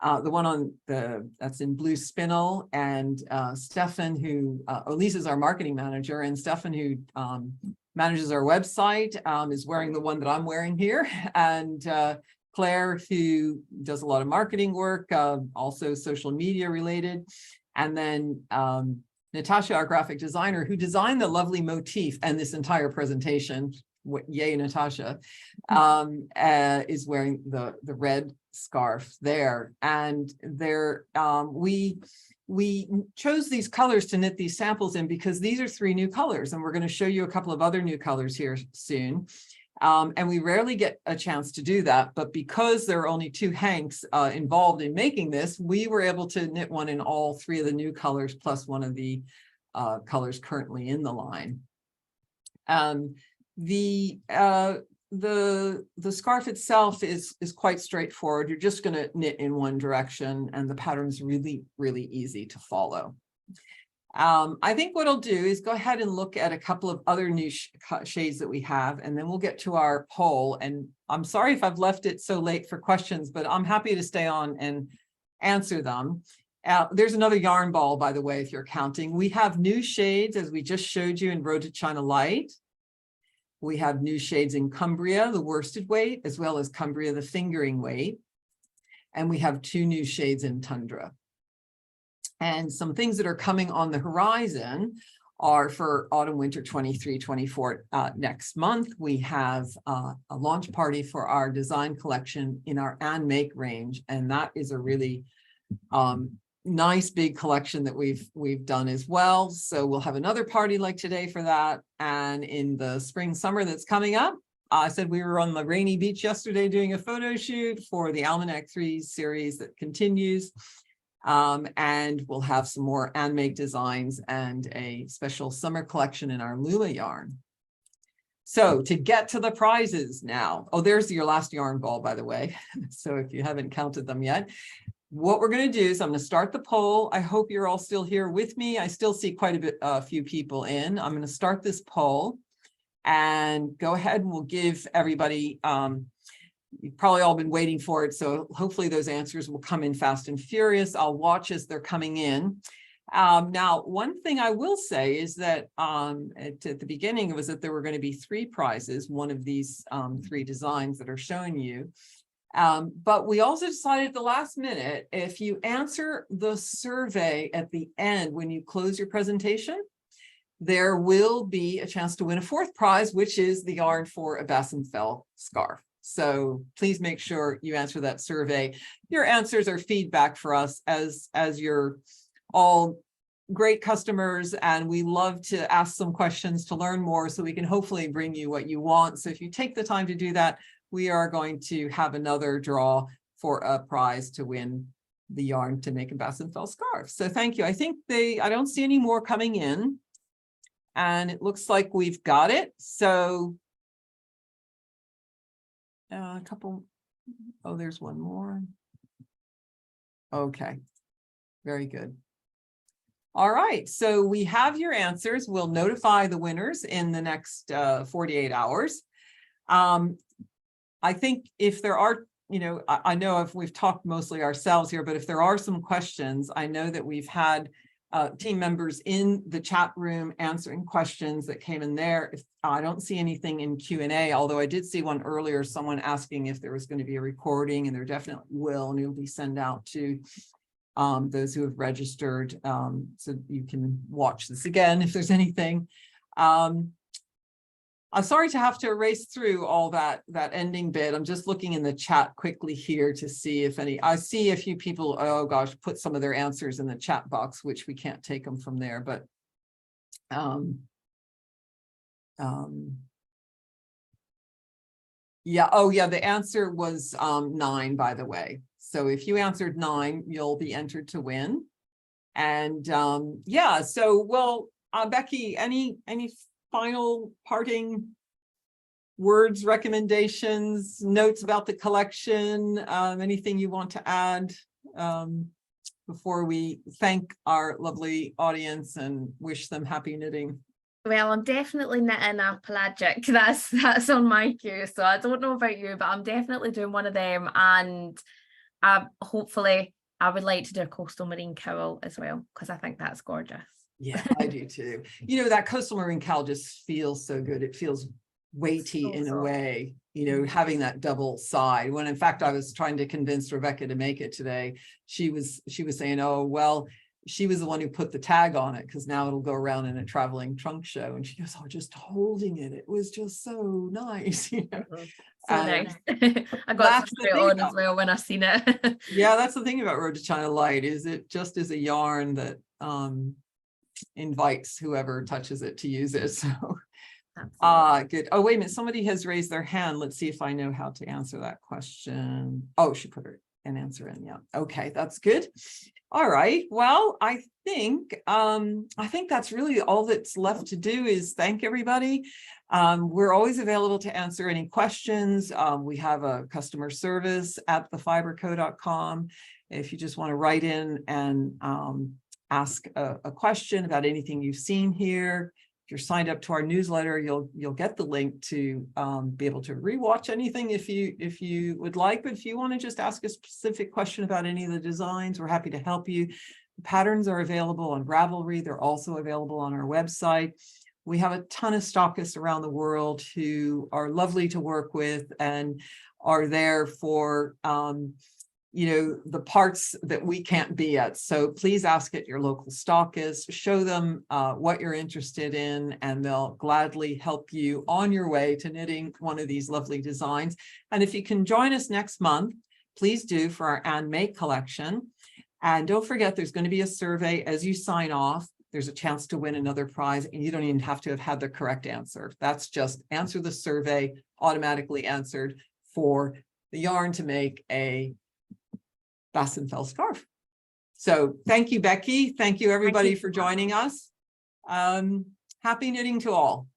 the one that's in blue spinel, and Stefan, who Elisa's our marketing manager, and Stefan, who manages our website, is wearing the one that I'm wearing here, and Claire, who does a lot of marketing work, also social media related, and then Natasha, our graphic designer, who designed the lovely motif and this entire presentation. Yay, Natasha, is wearing the red scarf there. And there we chose these colors to knit these samples in because these are 3 new colors, and we're going to show you a couple of other new colors here soon. And we rarely get a chance to do that, but because there are only 2 hanks involved in making this, we were able to knit one in all 3 of the new colors plus one of the colors currently in the line. The scarf itself is quite straightforward. You're just going to knit in one direction, and the pattern's really, really easy to follow. I think what I'll do is go ahead and look at a couple of other new shades that we have, and then we'll get to our poll. And I'm sorry if I've left it so late for questions, but I'm happy to stay on and answer them. There's another yarn ball, by the way, if you're counting. We have new shades, as we just showed you in Rose China Light. We have new shades in Cumbria, the worsted weight, as well as Cumbria, the fingering weight. And we have 2 new shades in Tundra. And some things that are coming on the horizon are for autumn winter 23-24 next month. We have a launch party for our design collection in our and make range, and that is a really nice big collection that we've done as well. So we'll have another party like today for that. And in the spring summer that's coming up, I said we were on the rainy beach yesterday doing a photo shoot for the Almanac 3 series that continues. And we'll have some more and make designs and a special summer collection in our Luma yarn. So to get to the prizes now, oh, there's your last yarn ball, by the way. So if you haven't counted them yet, what we're going to do is I'm going to start the poll. I hope you're all still here with me. I still see quite a few people in. I'm going to start this poll and go ahead, and we'll give everybody, you've probably all been waiting for it, so hopefully those answers will come in fast and furious. I'll watch as they're coming in. Now, one thing I will say is that at the beginning it was that there were going to be 3 prizes, one of these 3 designs that are showing you. But we also decided at the last minute, if you answer the survey at the end when you close your presentation, there will be a chance to win a 4th prize, which is the yarn for a Bassenfell scarf. So please make sure you answer that survey. Your answers are feedback for us as you're all great customers, and we love to ask some questions to learn more so we can hopefully bring you what you want. So if you take the time to do that, we are going to have another draw for a prize to win the yarn to make a Bassenfeld scarf. So thank you. I think I don't see any more coming in. And it looks like we've got it. So a couple, oh, there's one more. Okay, very good. All right, so we have your answers. We'll notify the winners in the next 48 hours. I think if there are, you know, I know if we've talked mostly ourselves here, but if there are some questions, I know that we've had team members in the chat room answering questions that came in there. If I don't see anything in Q&A, although I did see one earlier, someone asking if there was going to be a recording, and there definitely will, and it will be sent out to those who have registered, so you can watch this again if there's anything. I'm sorry to have to erase through all that ending bit. I'm just looking in the chat quickly here to see if any, I see a few people, oh gosh, put some of their answers in the chat box, which we can't take them from there, but yeah, oh yeah, the answer was 9, by the way. So if you answered 9, you'll be entered to win. And yeah, so well, Becky, any final parting words, recommendations, notes about the collection, anything you want to add before we thank our lovely audience and wish them happy knitting? Well, I'm definitely knitting a pelagic. That's on my queue. So I don't know about you, but I'm definitely doing one of them. And hopefully I would like to do a coastal marine cowl as well, because I think that's gorgeous. Yeah, I do too. You know, that coastal marine cowl just feels so good. It feels weighty So in a soft. way, you know, having that double side. When in fact I was trying to convince Rebecca to make it today, she was saying, oh well, she was the one who put the tag on it because now it'll go around in a traveling trunk show. And she goes, oh, just holding it, it was just so nice, you know. So nice. I got some straight on as well when I seen it. Yeah, that's the thing about Road to China Light, is it just is a yarn that invites whoever touches it to use it. So good. Oh, wait a minute, somebody has raised their hand. Let's see if I know how to answer that question. Oh, she put an answer in. Yeah, okay, that's good. All right, well, I think that's really all that's left to do is thank everybody. We're always available to answer any questions. We have a customer service at thefibreco.com. If you just want to write in and ask a question about anything you've seen here. If you're signed up to our newsletter, you'll get the link to be able to rewatch anything if you would like. But if you want to just ask a specific question about any of the designs, we're happy to help you. The patterns are available on Ravelry. They're also available on our website. We have a ton of stockists around the world who are lovely to work with and are there for you know, the parts that we can't be at. So please ask at your local stockist, show them what you're interested in, and they'll gladly help you on your way to knitting one of these lovely designs. And if you can join us next month, please do, for our and make collection. And don't forget, there's going to be a survey as you sign off. There's a chance to win another prize, and you don't even have to have had the correct answer. That's just answer the survey, automatically answered for the yarn to make a Bassenfeld scarf. So thank you, Becky. Thank you, everybody, for joining us. Happy knitting to all.